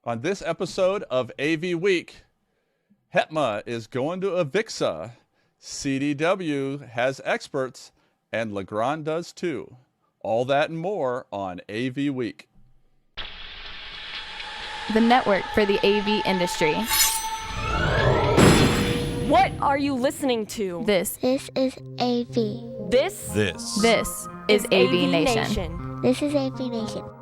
On this episode of AVWeek, HETMA is going to AVIXA, CDW has experts, and Legrand does too. All that and more on AVWeek. The network for the AV industry. What are you listening to? This is AV. This is AVNation. This is AVNation.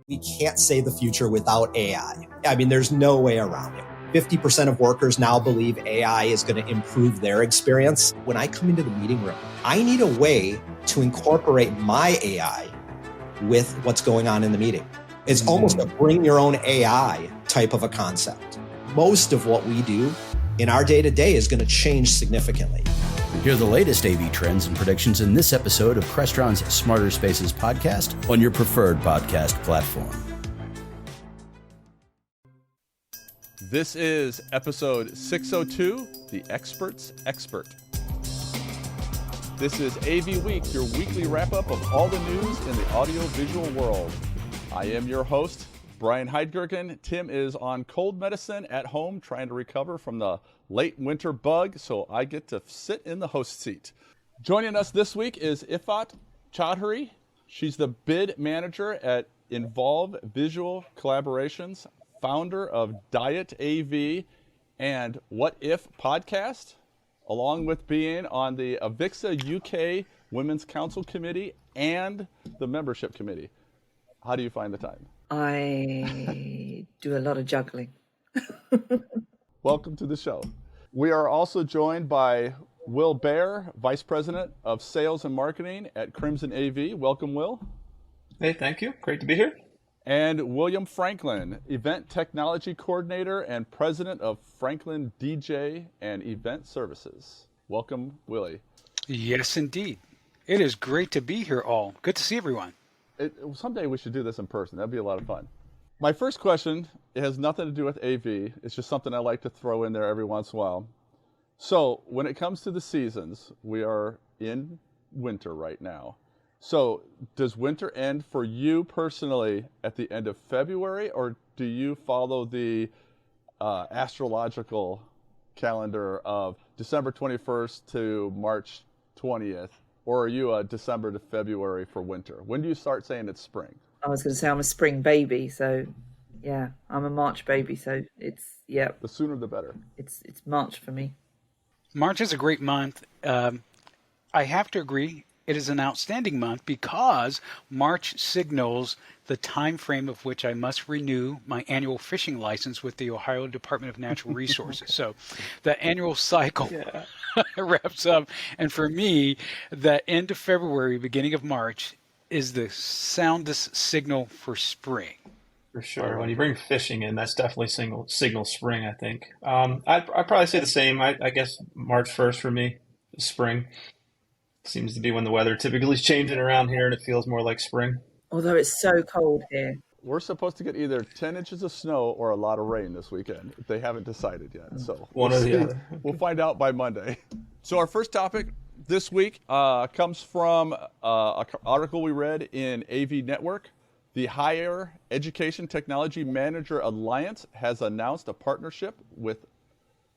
We can't say the future without AI. I mean, there's no way around it. 50% of workers now believe AI is going to improve their experience. When I come into the meeting room, I need a way to incorporate my AI with what's going on in the meeting. It's almost a bring your own AI type of a concept. Most of what we do in our day-to-day is going to change significantly. Hear the latest AV trends and predictions in this episode of Crestron's Smarter Spaces podcast on your preferred podcast platform. This is episode 602, The Expert's Expert. This is AVWeek, your weekly wrap-up of all the news in the audio-visual world. I am your host, Brian Heidgergen. Tim is on cold medicine at home trying to recover from the late winter bug, so I get to sit in the host seat. Joining us this week is Iffat Chaudhry. She's the bid manager at Involve Visual Collaborations, founder of Diet AV and What If podcast, along with being on the AVIXA UK Women's Council Committee and the membership committee. How do you find the time? I do a lot of juggling. Welcome to the show. We are also joined by Will Baer, Vice President of Sales and Marketing at Crimson AV. Welcome, Will. Hey, thank you. Great to be here. And William Franklin, Event Technology Coordinator and President of Franklin DJ and Event Services. Welcome, Willie. Yes, indeed. It is great to be here all. Good to see everyone. Someday we should do this in person. That'd be a lot of fun. My first question, it has nothing to do with AV. It's just something I like to throw in there every once in a while. So when it comes to the seasons, we are in winter right now. So does winter end for you personally at the end of February, or do you follow the astrological calendar of December 21st to March 20th? Or are you a December to February for winter? When do you start saying it's spring? I was going to say I'm a spring baby, so yeah, I'm a March baby, so it's, yeah. The sooner the better. It's March for me. March is a great month. I have to agree, it is an outstanding month because March signals the time frame of which I must renew my annual fishing license with the Ohio Department of Natural Resources. So the annual cycle wraps up. And for me, the end of February, beginning of March is the soundest signal for spring. For sure. When you bring fishing in, that's definitely signal spring, I think. I'd probably say the same. I guess March 1st for me is spring. Seems to be when the weather typically is changing around here and it feels more like spring. Although it's so cold here. We're supposed to get either 10 inches of snow or a lot of rain this weekend. They haven't decided yet. So one or the other. We'll find out by Monday. So our first topic this week comes from an article we read in AV Network. The Higher Education Technology Manager Alliance has announced a partnership with,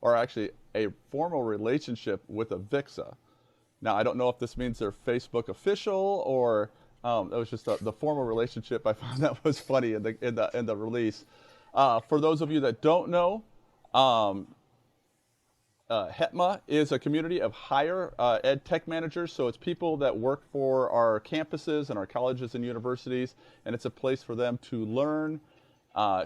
or actually a formal relationship with AVIXA. Now, I don't know if this means they're Facebook official or that was just the formal relationship. I found that was funny in the release. For those of you that don't know, HETMA is a community of higher ed tech managers. So it's people that work for our campuses and our colleges and universities, and it's a place for them to learn,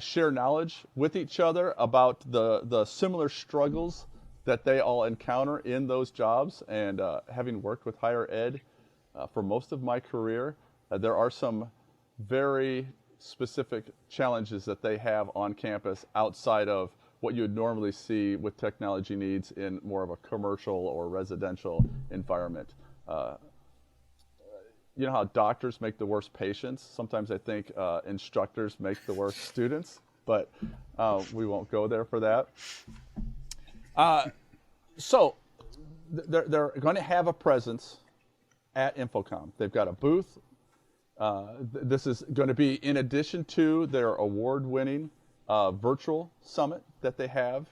share knowledge with each other about the similar struggles that they all encounter in those jobs. And having worked with higher ed for most of my career, there are some very specific challenges that they have on campus outside of what you would normally see with technology needs in more of a commercial or residential environment. You know how doctors make the worst patients? Sometimes I think instructors make the worst students, but we won't go there for that. So they're going to have a presence at InfoComm. They've got a booth This is going to be in addition to their award-winning virtual summit that they have,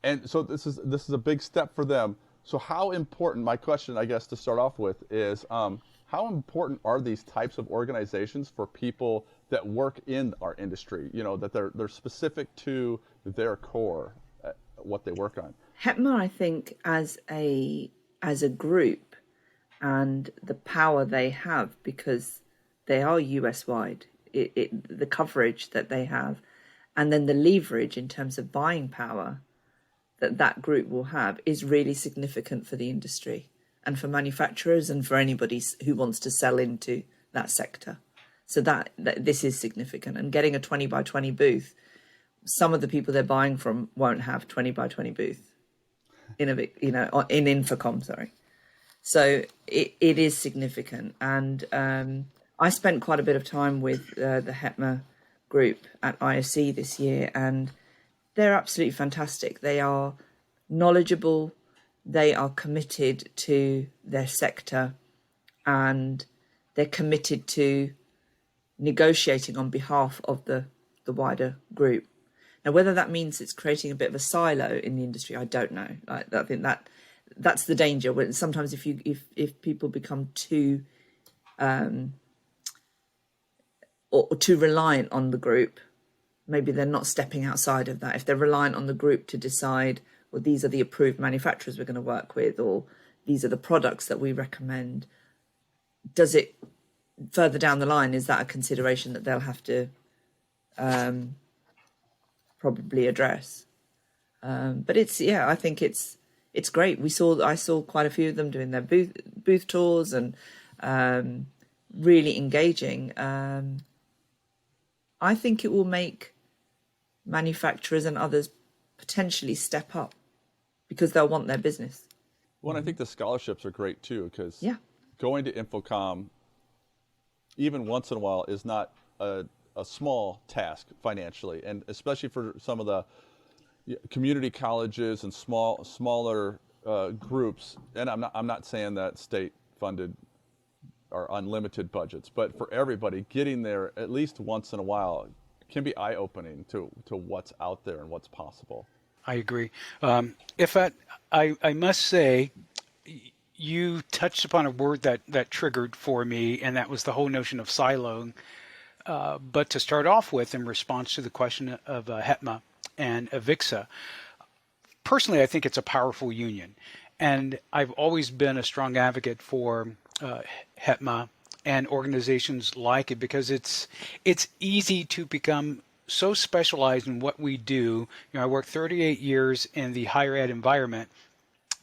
and so this is a big step for them. So how important? My question, I guess, to start off with is how important are these types of organizations for people that work in our industry? You know, that they're specific to their core, what they work on. HETMA, I think, as a group, and the power they have because they are US wide, the coverage that they have, and then the leverage in terms of buying power that group will have is really significant for the industry and for manufacturers and for anybody who wants to sell into that sector. So that this is significant. And getting a 20 by 20 booth, some of the people they're buying from won't have 20 by 20 booth in InfoComm, sorry. So it is significant. And I spent quite a bit of time with the HETMA group at ISE this year, and they're absolutely fantastic. They are knowledgeable, they are committed to their sector, and they're committed to negotiating on behalf of the wider group. Now, whether that means it's creating a bit of a silo in the industry, I don't know. I think that's the danger. When sometimes if people become too or too reliant on the group, maybe they're not stepping outside of that. If they're reliant on the group to decide, well, these are the approved manufacturers we're going to work with, or these are the products that we recommend, does it further down the line, is that a consideration that they'll have to probably address? But I think it's great. I saw quite a few of them doing their booth tours and really engaging. I think it will make manufacturers and others potentially step up because they'll want their business. Well, and I think the scholarships are great too, because going to InfoComm, even once in a while, is not a small task financially, and especially for some of the community colleges and smaller groups. And I'm not saying that state funded or unlimited budgets, but for everybody, getting there at least once in a while can be eye-opening to what's out there and what's possible. I agree. Iffat, I must say, you touched upon a word that triggered for me, and that was the whole notion of siloing. But to start off with, in response to the question of HETMA and AVIXA, personally, I think it's a powerful union. And I've always been a strong advocate for HETMA and organizations like it, because it's easy to become so specialized in what we do. You know, I worked 38 years in the higher ed environment.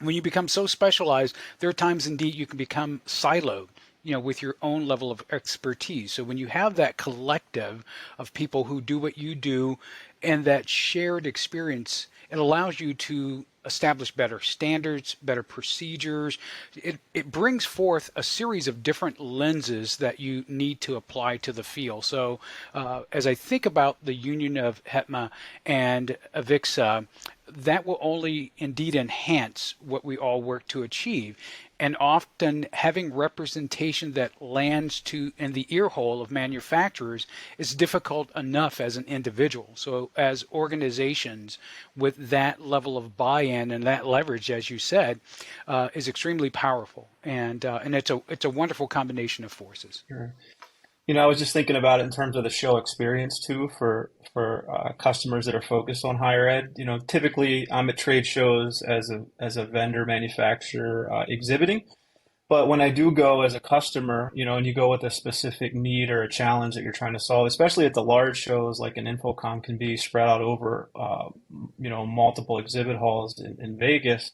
When you become so specialized, there are times indeed you can become siloed, you know, with your own level of expertise. So when you have that collective of people who do what you do and that shared experience, it allows you to establish better standards, better procedures. It brings forth a series of different lenses that you need to apply to the field. So as I think about the union of HETMA and AVIXA, that will only indeed enhance what we all work to achieve. And often having representation that lands in the ear hole of manufacturers is difficult enough as an individual. So as organizations with that level of buy-in and that leverage, as you said, is extremely powerful. And it's a wonderful combination of forces. Sure. You know, I was just thinking about it in terms of the show experience too for customers that are focused on higher ed. You know, typically I'm at trade shows as a vendor manufacturer exhibiting, but when I do go as a customer, you know, and you go with a specific need or a challenge that you're trying to solve, especially at the large shows like an InfoComm can be spread out over you know, multiple exhibit halls in Vegas.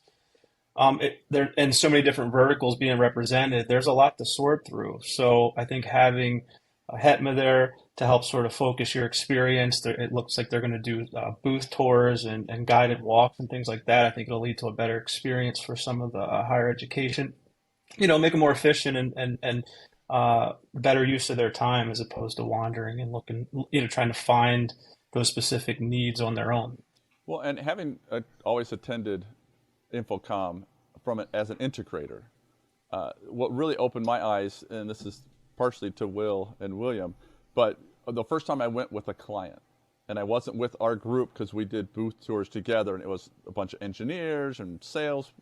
There and so many different verticals being represented, there's a lot to sort through. So I think having a HETMA there to help sort of focus your experience. It looks like they're going to do booth tours and guided walks and things like that. I think it'll lead to a better experience for some of the higher education. You know, make them more efficient and better use of their time as opposed to wandering and looking, you know, trying to find those specific needs on their own. Well, and having always attended InfoComm as an integrator, what really opened my eyes, and this is partially to Will and William, but the first time I went with a client, and I wasn't with our group because we did booth tours together, and it was a bunch of engineers and sales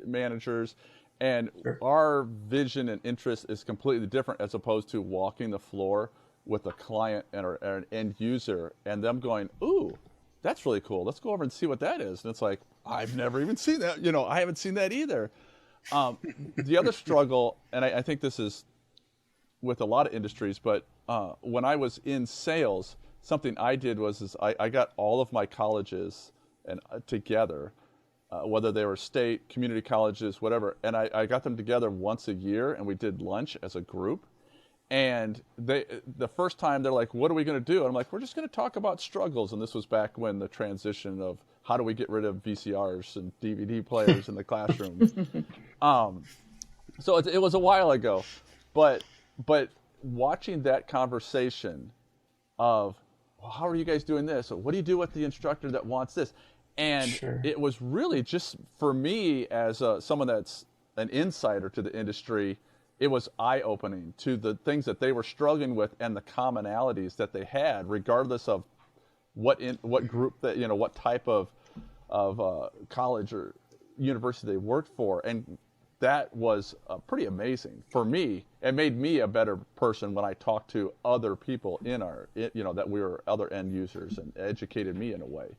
managers, and our vision and interest is completely different as opposed to walking the floor with a client or an end user and them going, ooh, that's really cool. Let's go over and see what that is. And it's like, I've never even seen that. I haven't seen that either. The other struggle, and I think this is with a lot of industries, but when I was in sales, something I did was I got all of my colleges and together, whether they were state, community colleges, whatever, and I got them together once a year, and we did lunch as a group. And the first time they're like, what are we going to do? And I'm like, we're just going to talk about struggles. And this was back when the transition of how do we get rid of VCRs and DVD players in the classroom. So it was a while ago, but watching that conversation of, well, how are you guys doing this? Or what do you do with the instructor that wants this? And it was really just for me as someone that's an insider to the industry, it was eye-opening to the things that they were struggling with and the commonalities that they had, regardless of what group that, what type of college or university they worked for. And that was pretty amazing for me. It made me a better person when I talked to other people in our, that we were other end users, and educated me in a way.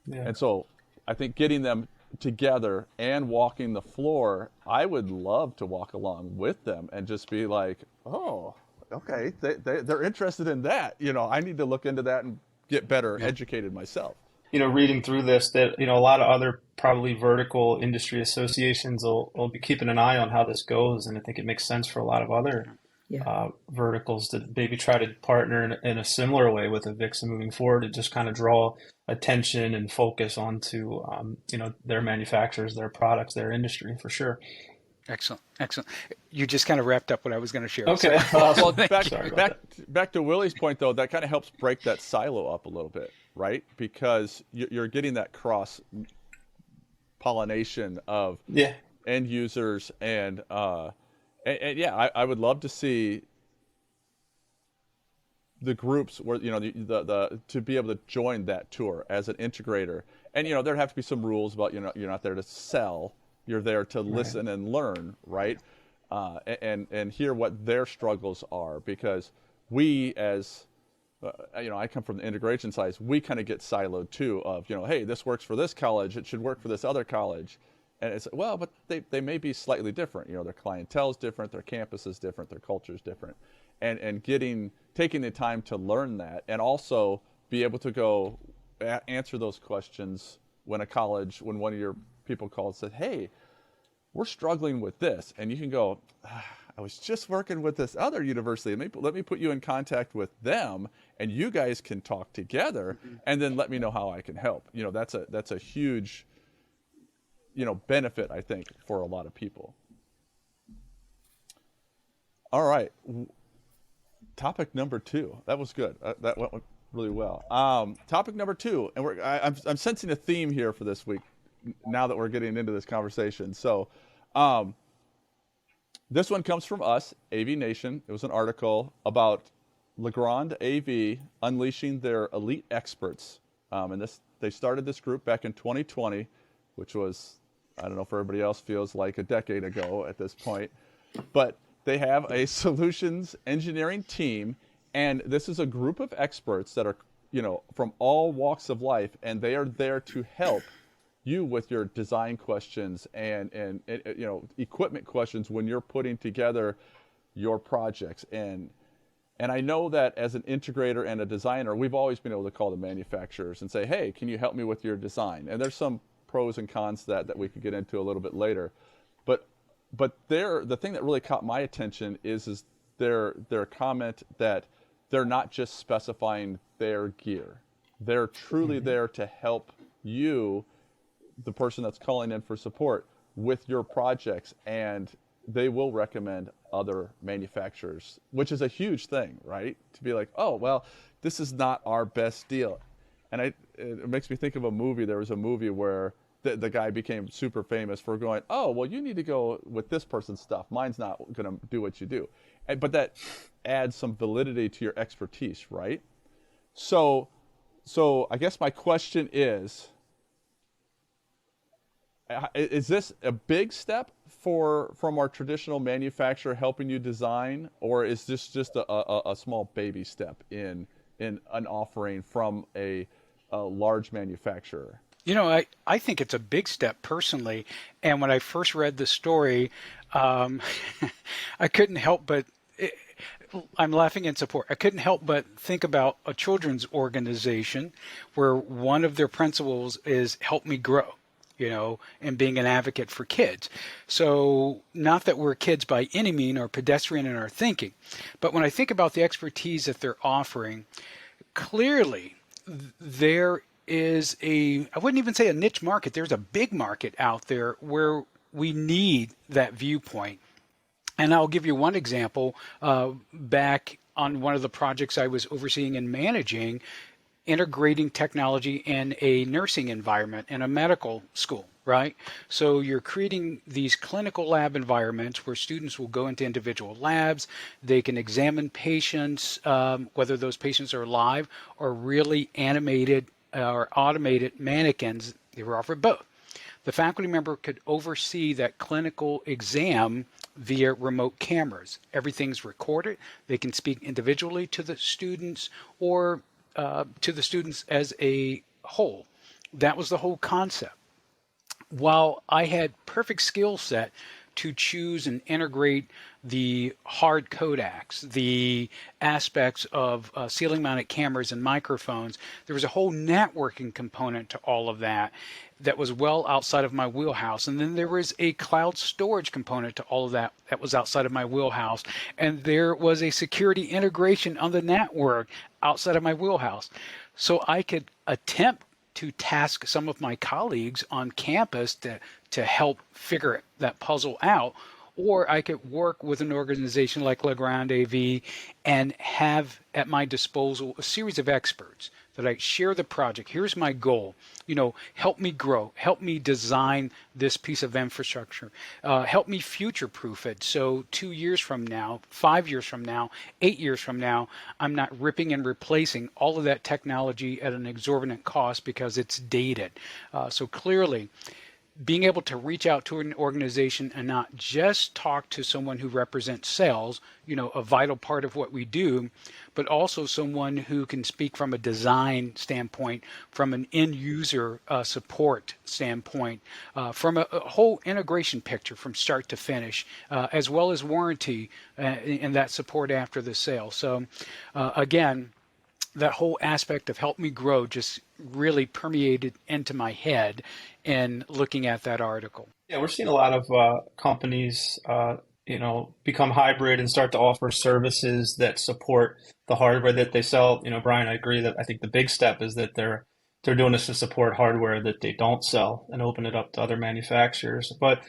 Yeah. And so I think getting them together and walking the floor, I would love to walk along with them and just be like, oh, okay, they're interested in that. I need to look into that and get better educated myself. Reading through this, that a lot of other probably vertical industry associations will be keeping an eye on how this goes, and I think it makes sense for a lot of other verticals to maybe try to partner in a similar way with AVIXA moving forward, to just kind of draw attention and focus onto their manufacturers, their products, their industry, for sure. Excellent. You just kind of wrapped up what I was going to share. Okay. Well, back to Willie's point, though, that kind of helps break that silo up a little bit, right? Because you're getting that cross pollination of end users, and I would love to see the groups where the to be able to join that tour as an integrator, and there'd have to be some rules about you're not there to sell. You're there to listen and learn, right? And hear what their struggles are, because we, as I come from the integration side, we kind of get siloed too. Of hey, this works for this college, it should work for this other college, and it's well, but they may be slightly different. Their clientele is different, their campus is different, their culture is different, and taking the time to learn that, and also be able to go answer those questions when one of your people called and said, hey, we're struggling with this, and you can go, I was just working with this other university, let me put you in contact with them, and you guys can talk together, and then let me know how I can help. That's a huge benefit, I think, for a lot of people. All right, topic number 2. That was good. That went really well. Topic number 2, and I'm sensing a theme here for this week, now that we're getting into this conversation. So this one comes from us, AVNation. It was an article about Legrand AV unleashing their elite experts. And they started this group back in 2020, which was, I don't know if everybody else feels like a decade ago at this point, but they have a solutions engineering team, and this is a group of experts that are, from all walks of life, and they are there to help you with your design questions and equipment questions when you're putting together your projects. And I know that as an integrator and a designer, we've always been able to call the manufacturers and say, hey, can you help me with your design? And there's some pros and cons to that we could get into a little bit later. But the thing that really caught my attention is their comment that they're not just specifying their gear. They're truly there to help you, the person that's calling in for support, with your projects, and they will recommend other manufacturers, which is a huge thing, right? To be like, oh, well, this is not our best deal. And it makes me think of a movie. There was a movie where the guy became super famous for going, oh, well, you need to go with this person's stuff. Mine's not going to do what you do. but that adds some validity to your expertise, right? So I guess my question is this a big step from our traditional manufacturer helping you design, or is this just a small baby step in an offering from a large manufacturer? I think it's a big step personally. And when I first read the story, I couldn't help but, I'm laughing in support. I couldn't help but think about a children's organization where one of their principles is help me grow, and being an advocate for kids. So not that we're kids by any mean or pedestrian in our thinking, but when I think about the expertise that they're offering, clearly there is I wouldn't even say a niche market. There's a big market out there where we need that viewpoint. And I'll give you one example. Back on one of the projects I was overseeing and managing, integrating technology in a nursing environment in a medical school, right? So you're creating these clinical lab environments where students will go into individual labs. They can examine patients, whether those patients are live or really animated or automated mannequins. They were offered both. The faculty member could oversee that clinical exam via remote cameras. Everything's recorded. They can speak individually to the students or to the students as a whole. That was the whole concept. While I had perfect skill set to choose and integrate the hard codecs, the aspects of ceiling mounted cameras and microphones, there was a whole networking component to all of that was well outside of my wheelhouse. And then there was a cloud storage component to all of that was outside of my wheelhouse. And there was a security integration on the network outside of my wheelhouse. So I could attempt to task some of my colleagues on campus to help figure that puzzle out, or I could work with an organization like Legrand AV and have at my disposal a series of experts that I share the project. Here's my goal. Help me grow. Help me design this piece of infrastructure. Help me future-proof it. So 2 years from now, 5 years from now, 8 years from now, I'm not ripping and replacing all of that technology at an exorbitant cost because it's dated. So clearly, being able to reach out to an organization and not just talk to someone who represents sales, a vital part of what we do, but also someone who can speak from a design standpoint, from an end user support standpoint, from a whole integration picture from start to finish, as well as warranty and that support after the sale. So again, that whole aspect of help me grow just really permeated into my head in looking at that article. Yeah, we're seeing a lot of companies, become hybrid and start to offer services that support the hardware that they sell. Brian, I agree that I think the big step is that they're doing this to support hardware that they don't sell and open it up to other manufacturers. But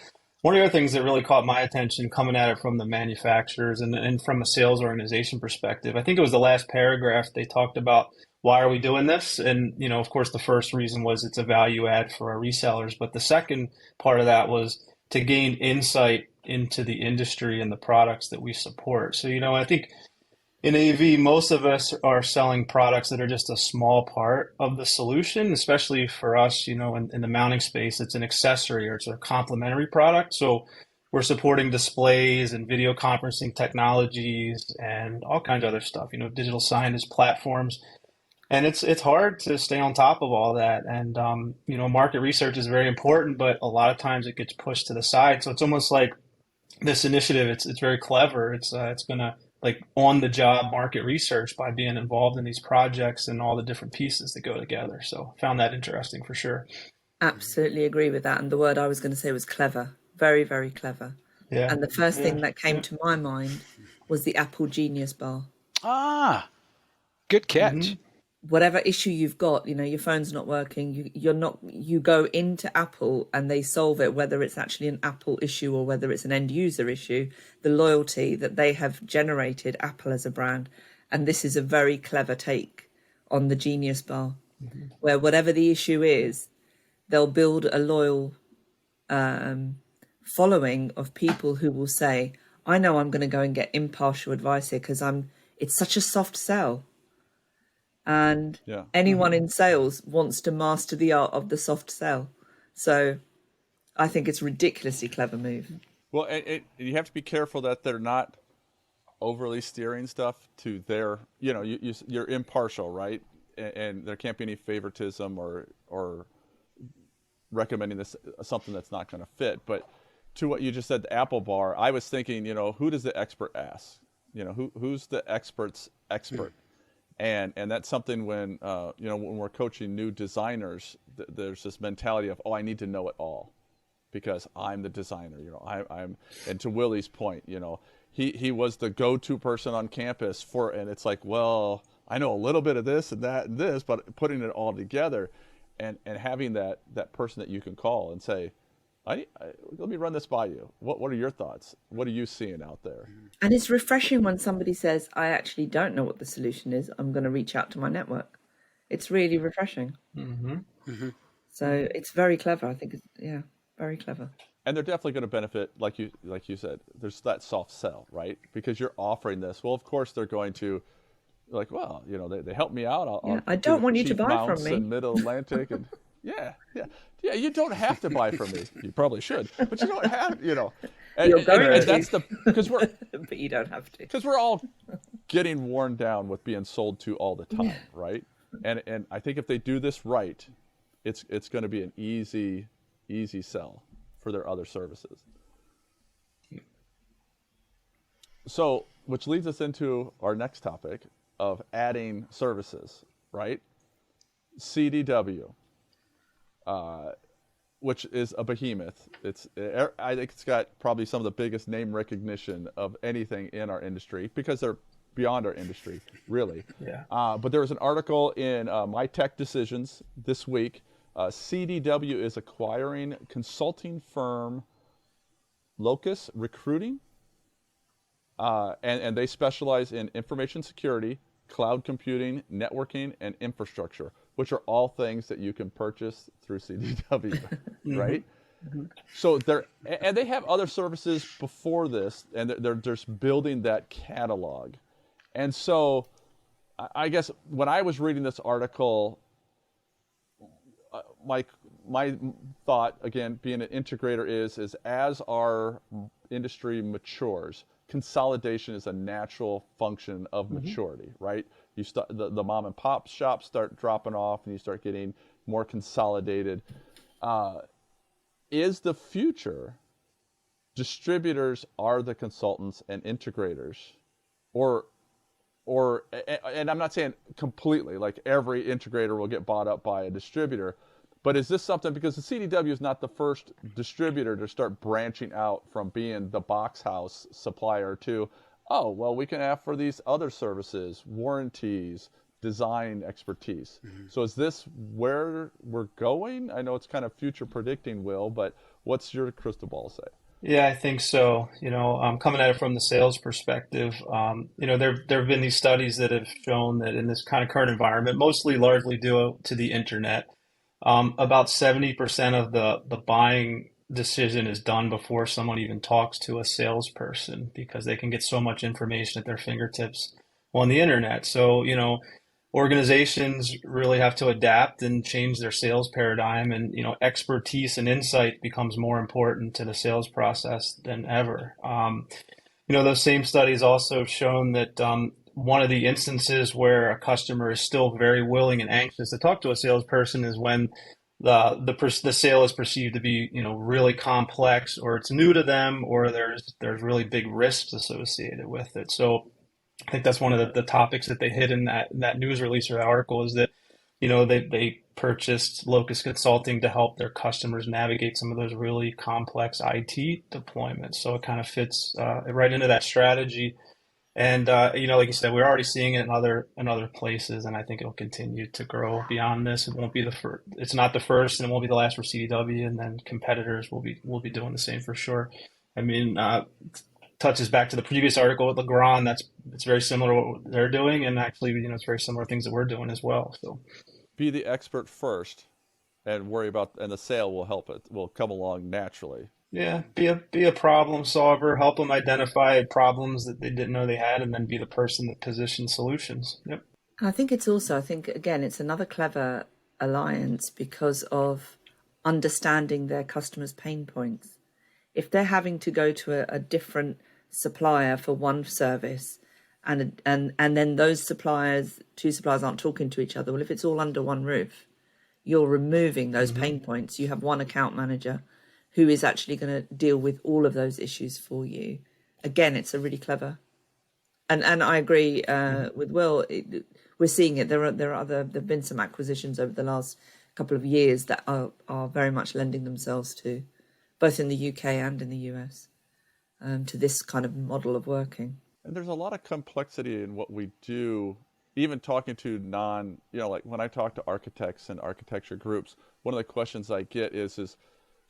one of the other things that really caught my attention coming at it from the manufacturers and from a sales organization perspective, I think it was the last paragraph they talked about, why are we doing this? And, of course, the first reason was it's a value add for our resellers. But the second part of that was to gain insight into the industry and the products that we support. So, I think in AV, most of us are selling products that are just a small part of the solution, especially for us, in the mounting space, it's an accessory or it's a complementary product. So we're supporting displays and video conferencing technologies and all kinds of other stuff, digital signage platforms. And it's hard to stay on top of all that. And, market research is very important, but a lot of times it gets pushed to the side. So it's almost like this initiative, it's very clever. It's going to on the job market research by being involved in these projects and all the different pieces that go together. So I found that interesting for sure. Absolutely agree with that. And the word I was going to say was clever. Very, very clever. Yeah. And the first thing that came to my mind was the Apple Genius Bar. Ah, good catch. Mm-hmm. Whatever issue you've got, your phone's not working, you go into Apple and they solve it, whether it's actually an Apple issue or whether it's an end user issue, the loyalty that they have generated, Apple as a brand. And this is a very clever take on the Genius Bar, where whatever the issue is, they'll build a loyal following of people who will say, I know I'm going to go and get impartial advice here because it's such a soft sell. And anyone in sales wants to master the art of the soft sell. So I think it's a ridiculously clever move. Well, you have to be careful that they're not overly steering stuff to their, you're impartial, right? And there can't be any favoritism or recommending this something that's not going to fit. But to what you just said, the Apple bar, I was thinking, who does the expert ask? Who's the expert's expert? And that's something when when we're coaching new designers, there's this mentality of, I need to know it all because I'm the designer. I'm and to Willie's point, he was the go-to person on campus and it's like, well, I know a little bit of this and that and this, but putting it all together and having that person that you can call and say, let me run this by you. What are your thoughts? What are you seeing out there? And it's refreshing when somebody says, I actually don't know what the solution is. I'm going to reach out to my network. It's really refreshing. Mm-hmm. Mm-hmm. So it's very clever. I think it's, very clever. And they're definitely going to benefit, like you said, there's that soft sell, right? Because you're offering this. Well, of course, they're going to, like, well, they help me out. I don't want you to buy from me. In Mid-Atlantic. And yeah, you don't have to buy from me. You probably should, but you don't have, And, You're going and to. that's because we're, but you don't have to. Because we're all getting worn down with being sold to all the time, right? And I think if they do this right, it's going to be an easy sell for their other services. So, which leads us into our next topic of adding services, right? CDW, which is a behemoth. I think it's got probably some of the biggest name recognition of anything in our industry because they're beyond our industry, really. Yeah. But there was an article in My Tech Decisions this week. CDW is acquiring consulting firm Locus Recruiting, and they specialize in information security, cloud computing, networking, and infrastructure, which are all things that you can purchase through CDW, right? Mm-hmm. So they have other services before this, and they're just building that catalog. And so I guess when I was reading this article, my thought, again, being an integrator is as our industry matures, consolidation is a natural function of maturity, right? You start the mom and pop shops start dropping off, and you start getting more consolidated. Is the future distributors are the consultants and integrators, or and I'm not saying completely like every integrator will get bought up by a distributor, but is this something, because the CDW is not the first distributor to start branching out from being the box house supplier to, we can offer these other services, warranties, design expertise. Mm-hmm. So is this where we're going? I know it's kind of future predicting, Will, but what's your crystal ball say? Yeah, I think so. Coming at it from the sales perspective, there have been these studies that have shown that in this kind of current environment, largely due to the internet, about 70% of the buying decision is done before someone even talks to a salesperson, because they can get so much information at their fingertips on the internet. So, organizations really have to adapt and change their sales paradigm, and expertise and insight becomes more important to the sales process than ever. Those same studies also have shown that one of the instances where a customer is still very willing and anxious to talk to a salesperson is when the sale is perceived to be really complex, or it's new to them, or there's really big risks associated with it. So I think that's one of the topics that they hit in that news release or that article, is that, they purchased Locus Consulting to help their customers navigate some of those really complex IT deployments. So it kind of fits right into that strategy. And, like you said, we're already seeing it in other places, and I think it'll continue to grow beyond this. It won't be it's not the first, and it won't be the last for CDW, and then competitors will be doing the same for sure. I mean, touches back to the previous article with Legrand. It's very similar to what they're doing, and actually, it's very similar things that we're doing as well. So, be the expert first, and worry about, and the sale will help it. Will come along naturally. Yeah, be a problem solver, help them identify problems that they didn't know they had, and then be the person that positions solutions. Yep. I think it's also, I think, again, it's another clever alliance because of understanding their customers' pain points. If they're having to go to a different supplier for one service and then those two suppliers aren't talking to each other, well, if it's all under one roof, you're removing those pain points. You have one account manager who is actually going to deal with all of those issues for you. Again, it's a really clever. And I agree with Will. We're seeing it. There've been some acquisitions over the last couple of years that are very much lending themselves to, both in the UK and in the US, to this kind of model of working. And there's a lot of complexity in what we do, even talking to like when I talk to architects and architecture groups, one of the questions I get is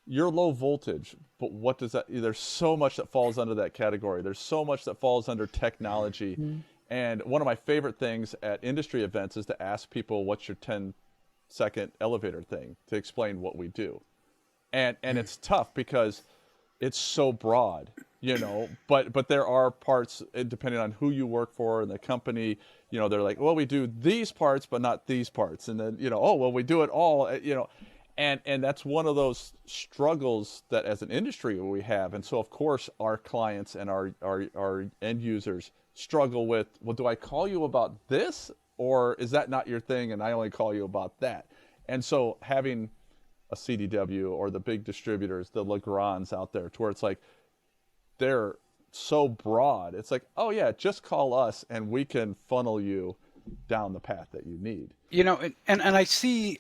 you're low voltage, but what does that, there's so much that falls under that category. There's so much that falls under technology. Mm-hmm. And one of my favorite things at industry events is to ask people, what's your 10-second elevator thing, to explain what we do. And it's tough because it's so broad, but there are parts, depending on who you work for and the company, they're like, well, we do these parts, but not these parts. And then, we do it all, And that's one of those struggles that as an industry we have. And so, of course, our clients and our end users struggle with, well, do I call you about this? Or is that not your thing and I only call you about that? And so having a CDW or the big distributors, the Legrands out there, to where it's like, they're so broad. It's like, oh, yeah, just call us and we can funnel you down the path that you need. And I see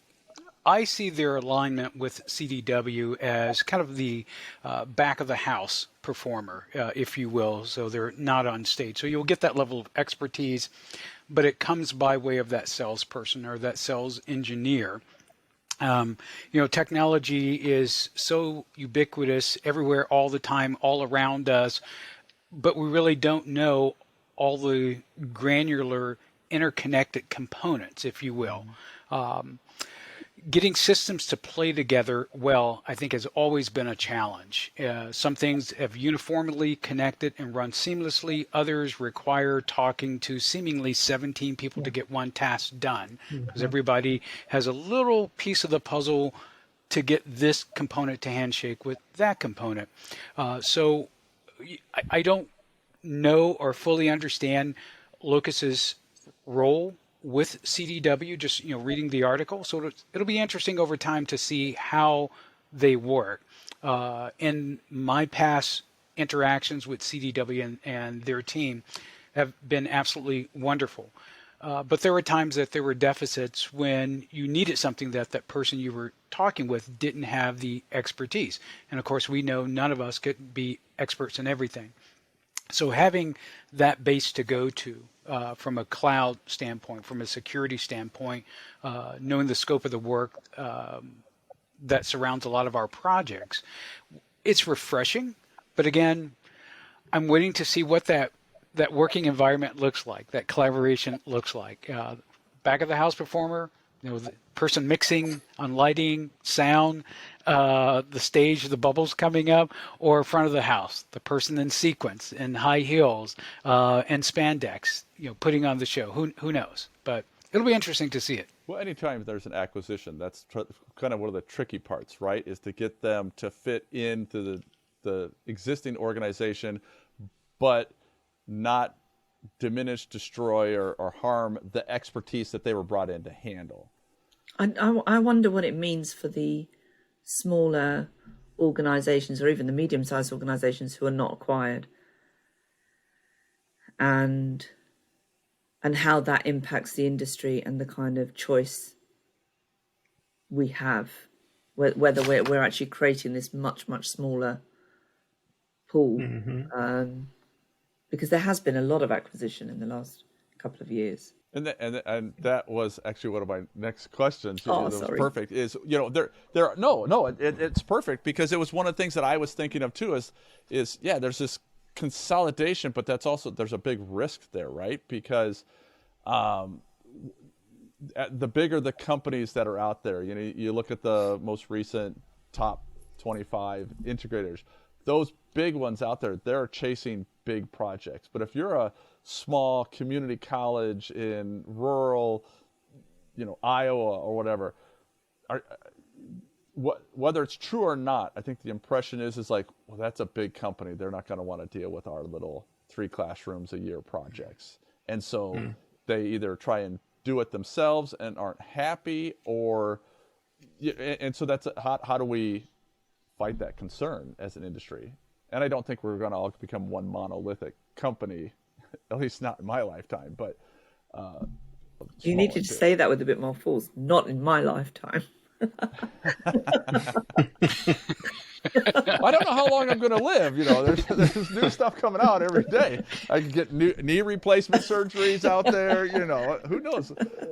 their alignment with CDW as kind of the back of the house performer, if you will. So they're not on stage. So you'll get that level of expertise, but it comes by way of that salesperson or that sales engineer. Technology is so ubiquitous everywhere, all the time, all around us, but we really don't know all the granular interconnected components, if you will. Getting systems to play together well, I think, has always been a challenge. Some things have uniformly connected and run seamlessly. Others require talking to seemingly 17 people to get one task done, because everybody has a little piece of the puzzle to get this component to handshake with that component. So I don't know or fully understand Locus's role with CDW, just reading the article. So it'll be interesting over time to see how they work. In my past interactions with CDW and their team have been absolutely wonderful. But there were times that there were deficits when you needed something that that person you were talking with didn't have the expertise. And of course, we know none of us could be experts in everything. So having that base to go to from a cloud standpoint, from a security standpoint, knowing the scope of the work that surrounds a lot of our projects, it's refreshing. But again, I'm waiting to see what that working environment looks like, that collaboration looks like. Back of the house performer, the person mixing on lighting, sound, the stage, the bubbles coming up, or front of the house, the person in sequence, in high heels, and spandex, putting on the show. Who knows? But it'll be interesting to see it. Well, anytime there's an acquisition, that's kind of one of the tricky parts, right? Is to get them to fit into the existing organization, but not diminish, destroy, or harm the expertise that they were brought in to handle. I wonder what it means for the smaller organizations or even the medium-sized organizations who are not acquired, and how that impacts the industry and the kind of choice we have, whether we're actually creating this much, much smaller pool. Because there has been a lot of acquisition in the last couple of years. And that was actually one of my next questions. Oh, that was sorry. Perfect. Is it's perfect, because it was one of the things that I was thinking of too. Is there's this consolidation, but there's a big risk there, right? Because the bigger the companies that are out there, you look at the most recent top 25 integrators. Those big ones out there, they're chasing big projects. But if you're a small community college in rural, Iowa or whatever, whether it's true or not, I think the impression is like, well, that's a big company. They're not going to want to deal with our little 3 classrooms a year projects. And so they either try and do it themselves and aren't happy, and so that's how do we fight that concern as an industry? And I don't think we're going to all become one monolithic company, at least not in my lifetime. But you need to say that with a bit more force. Not in my lifetime. I don't know how long I'm going to live. There's new stuff coming out every day. I can get new knee replacement surgeries out there. Who knows?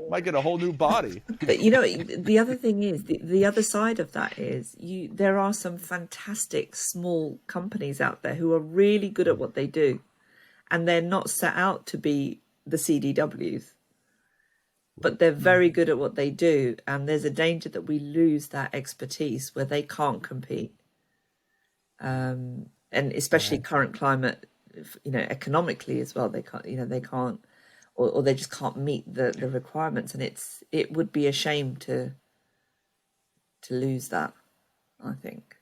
Might get a whole new body. But the other thing is the other side of that is there are some fantastic small companies out there who are really good at what they do, and they're not set out to be the CDWs. But they're very good at what they do, and there's a danger that we lose that expertise where they can't compete. And especially current climate, economically as well, they can't, or they just can't meet the requirements, and it would be a shame to lose that, I think.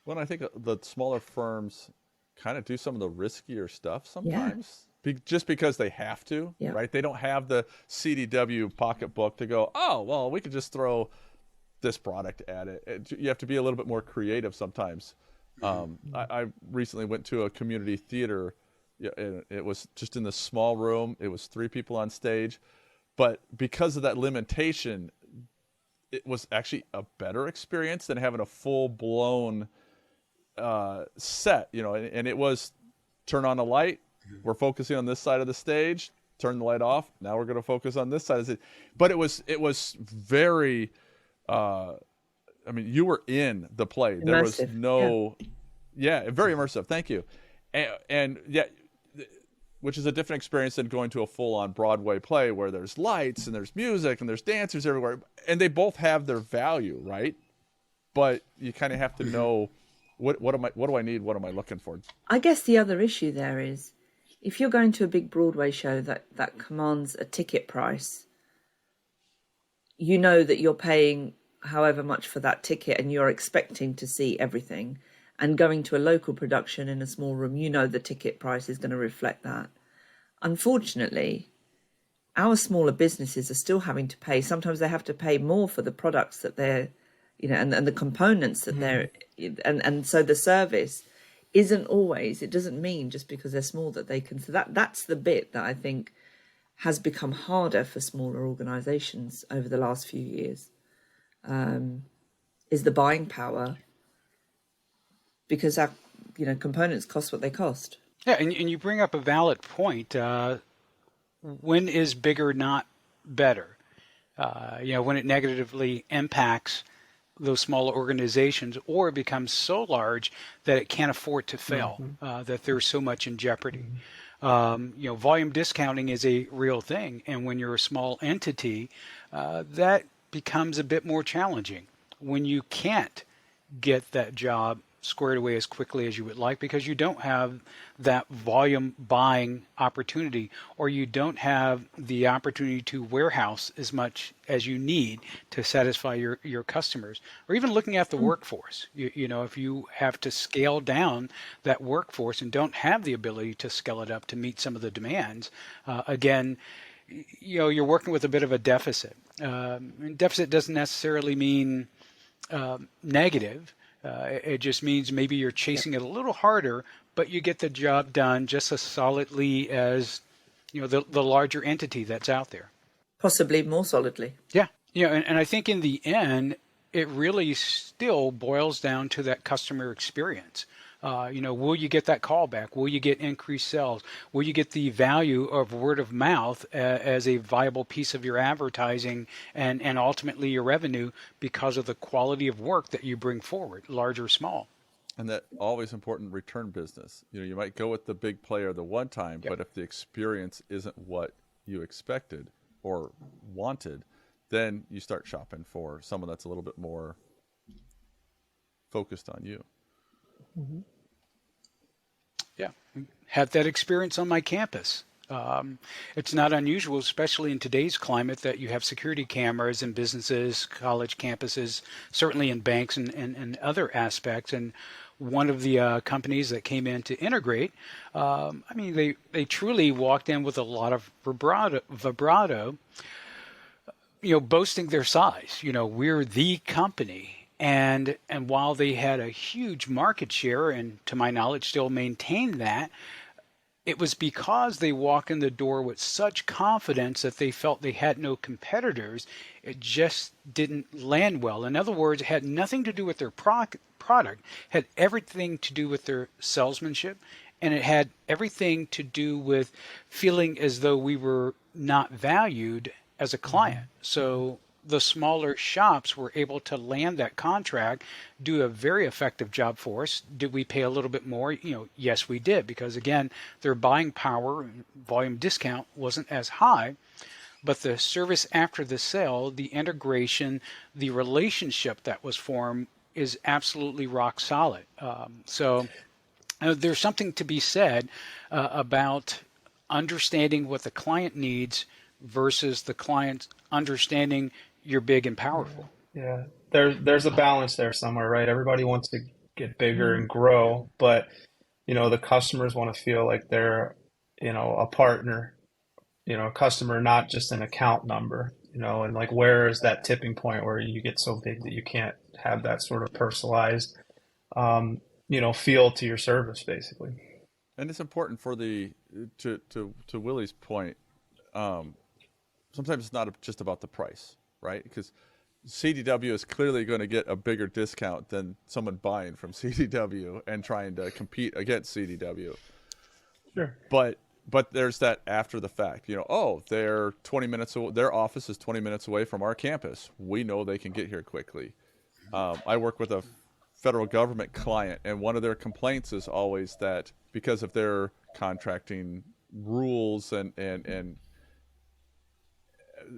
Well, I think the smaller firms kind of do some of the riskier stuff sometimes. Just because they have to, right? They don't have the CDW pocketbook to go, oh, well, we could just throw this product at it. You have to be a little bit more creative sometimes. I recently went to a community theater. And it was just in this small room. It was 3 people on stage. But because of that limitation, it was actually a better experience than having a full-blown set, and it was turn on a light. We're focusing on this side of the stage. Turn the light off. Now we're going to focus on this side of the stage. But it was very. You were in the play. Immersive. There was no. Yeah, very immersive. Thank you. And which is a different experience than going to a full-on Broadway play where there's lights and there's music and there's dancers everywhere, and they both have their value, right? But you kind of have to know what do I need? What am I looking for? I guess the other issue there is, if you're going to a big Broadway show that commands a ticket price, you know that you're paying however much for that ticket and you're expecting to see everything. And going to a local production in a small room, the ticket price is going to reflect that. Unfortunately, our smaller businesses are still having to pay. Sometimes they have to pay more for the products that they're, and the components that they're, and so the service isn't always, it doesn't mean just because they're small that they can. So that's the bit that I think has become harder for smaller organizations over the last few years, is the buying power, because our components cost what they cost. Yeah, and you bring up a valid point. When is bigger not better? When it negatively impacts those smaller organizations, or it becomes so large that it can't afford to fail, that there's so much in jeopardy. Volume discounting is a real thing, and when you're a small entity, that becomes a bit more challenging when you can't get that job squared away as quickly as you would like, because you don't have that volume buying opportunity, or you don't have the opportunity to warehouse as much as you need to satisfy your customers, or even looking at the workforce. If you have to scale down that workforce and don't have the ability to scale it up to meet some of the demands, again, you're working with a bit of a deficit. And deficit doesn't necessarily mean negative. It just means maybe you're chasing it a little harder, but you get the job done just as solidly as the larger entity that's out there. Possibly more solidly. Yeah. And I think in the end, it really still boils down to that customer experience. Will you get that call back? Will you get increased sales? Will you get the value of word of mouth as a viable piece of your advertising and ultimately your revenue because of the quality of work that you bring forward, large or small? And that always important return business. You might go with the big player the one time, but if the experience isn't what you expected or wanted, then you start shopping for someone that's a little bit more focused on you. Yeah, had that experience on my campus. It's not unusual, especially in today's climate, that you have security cameras in businesses, college campuses, certainly in banks and other aspects. And one of the companies that came in to integrate, they truly walked in with a lot of vibrato, boasting their size. We're the company. And while they had a huge market share, and to my knowledge still maintain that, it was because they walked in the door with such confidence that they felt they had no competitors. It just didn't land well. In other words, it had nothing to do with their product, had everything to do with their salesmanship, and it had everything to do with feeling as though we were not valued as a client. So the smaller shops were able to land that contract, do a very effective job for us. Did we pay a little bit more? Yes, we did, because again, their buying power and volume discount wasn't as high, but the service after the sale, the integration, the relationship that was formed is absolutely rock solid. So there's something to be said about understanding what the client needs versus the client understanding you're big and powerful. Yeah, there's a balance there somewhere, right? Everybody wants to get bigger and grow, but the customers want to feel like they're a partner, a customer, not just an account number. And like, where is that tipping point where you get so big that you can't have that sort of personalized feel to your service, basically. And it's important for to Willie's point. Sometimes it's not just about the price, right? Because CDW is clearly going to get a bigger discount than someone buying from CDW and trying to compete against CDW. Sure. But there's that after the fact, they're 20 minutes away, their office is 20 minutes away from our campus. We know they can get here quickly. I work with a federal government client, and one of their complaints is always that because of their contracting rules and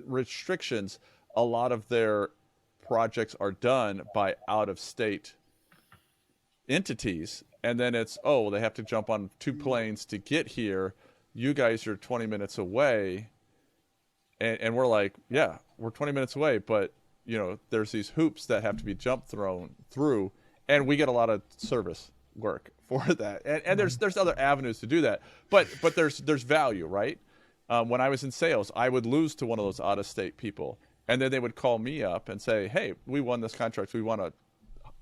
restrictions, a lot of their projects are done by out-of-state entities, and then it's, they have to jump on 2 planes to get here. You guys are 20 minutes away, and we're like, yeah, we're 20 minutes away, but there's these hoops that have to be thrown through, and we get a lot of service work for that, and there's other avenues to do that, but there's value, right? When I was in sales, I would lose to one of those out-of-state people, and then they would call me up and say, hey, we won this contract, we want to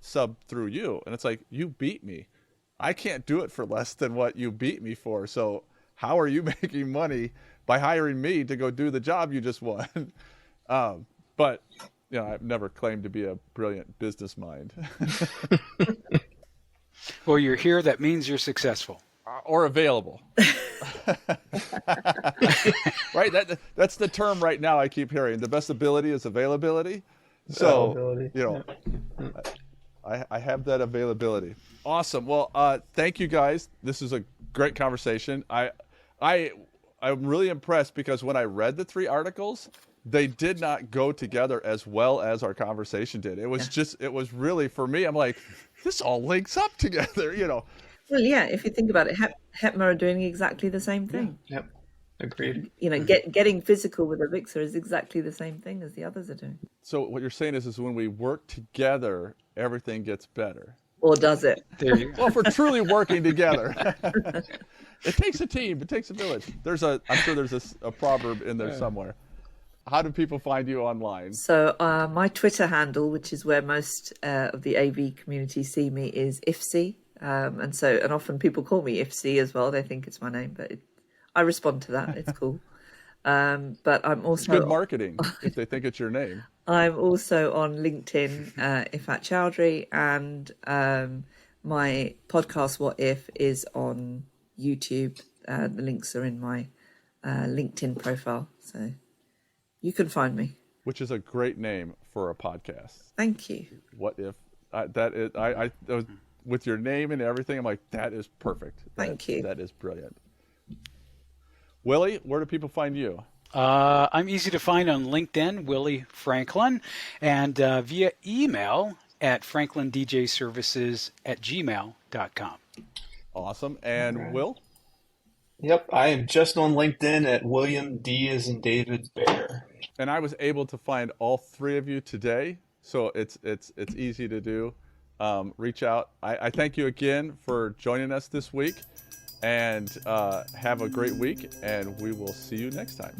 sub through you. And it's like, you beat me. I can't do it for less than what you beat me for. So how are you making money by hiring me to go do the job you just won? But I've never claimed to be a brilliant business mind. Well, you're here. That means you're successful. Or available. Right? That's the term right now I keep hearing. The best ability is availability. So, I have that availability. Awesome. Well, thank you guys. This is a great conversation. I'm really impressed because when I read the 3 articles, they did not go together as well as our conversation did. It was really, for me, I'm like, this all links up together, Well, yeah, if you think about it, HETMA are doing exactly the same thing. Yep. Agreed. Getting physical with AVIXA is exactly the same thing as the others are doing. So what you're saying is when we work together, everything gets better. Or does it? There you go. Well, if we're truly working together. It takes a team. It takes a village. I'm sure there's a proverb in there somewhere. How do people find you online? So my Twitter handle, which is where most of the AV community see me, is IFC. And often people call me IFC as well. They think it's my name, but I respond to that. It's cool. But I'm also... It's good marketing if they think it's your name. I'm also on LinkedIn, Iffat Chaudhry, and my podcast, What If, is on YouTube. The links are in my LinkedIn profile, so you can find me. Which is a great name for a podcast. Thank you. What If? I with your name and everything, I'm like, that is perfect. Thank you. That is brilliant. Willie, where do people find you? I'm easy to find on LinkedIn, Willie Franklin, and via email, at franklindjservices@gmail.com. Awesome. And All right. Will? Yep, I am just on LinkedIn at William D as in David Bear. And I was able to find all three of you today, so it's easy to do. Reach out. I thank you again for joining us this week, and have a great week, and we will see you next time.